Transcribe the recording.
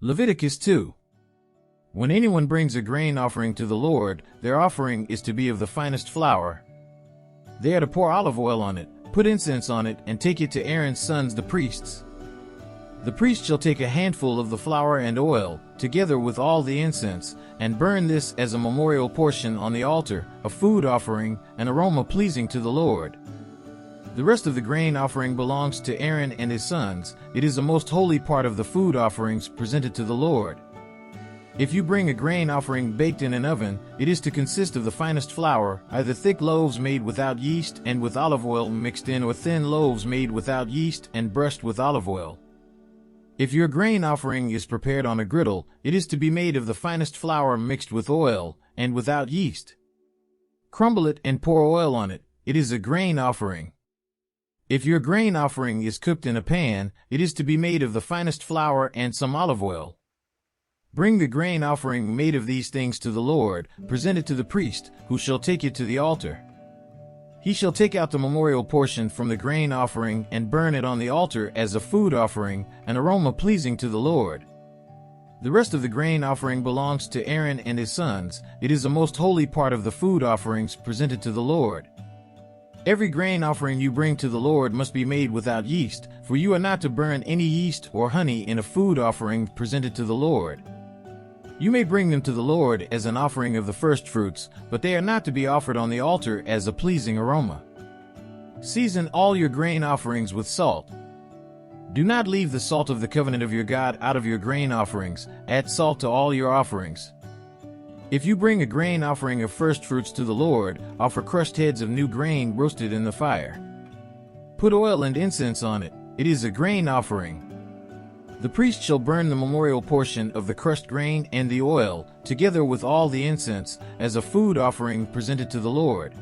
Leviticus 2. When anyone brings a grain offering to the Lord, their offering is to be of the finest flour. They are to pour olive oil on it, put incense on it, and take it to Aaron's sons the priests. The priest shall take a handful of the flour and oil, together with all the incense, and burn this as a memorial portion on the altar, a food offering, an aroma pleasing to the Lord. The rest of the grain offering belongs to Aaron and his sons. It is a most holy part of the food offerings presented to the Lord. If you bring a grain offering baked in an oven, it is to consist of the finest flour, either thick loaves made without yeast and with olive oil mixed in, or thin loaves made without yeast and brushed with olive oil. If your grain offering is prepared on a griddle, it is to be made of the finest flour mixed with oil, and without yeast. Crumble it and pour oil on it. It is a grain offering. If your grain offering is cooked in a pan, it is to be made of the finest flour and some olive oil. Bring the grain offering made of these things to the Lord, present it to the priest, who shall take it to the altar. He shall take out the memorial portion from the grain offering and burn it on the altar as a food offering, an aroma pleasing to the Lord. The rest of the grain offering belongs to Aaron and his sons. It is a most holy part of the food offerings presented to the Lord. Every grain offering you bring to the Lord must be made without yeast, for you are not to burn any yeast or honey in a food offering presented to the Lord. You may bring them to the Lord as an offering of the firstfruits, but they are not to be offered on the altar as a pleasing aroma. Season all your grain offerings with salt. Do not leave the salt of the covenant of your God out of your grain offerings. Add salt to all your offerings. If you bring a grain offering of firstfruits to the Lord, offer crushed heads of new grain roasted in the fire. Put oil and incense on it. It is a grain offering. The priest shall burn the memorial portion of the crushed grain and the oil, together with all the incense, as a food offering presented to the Lord.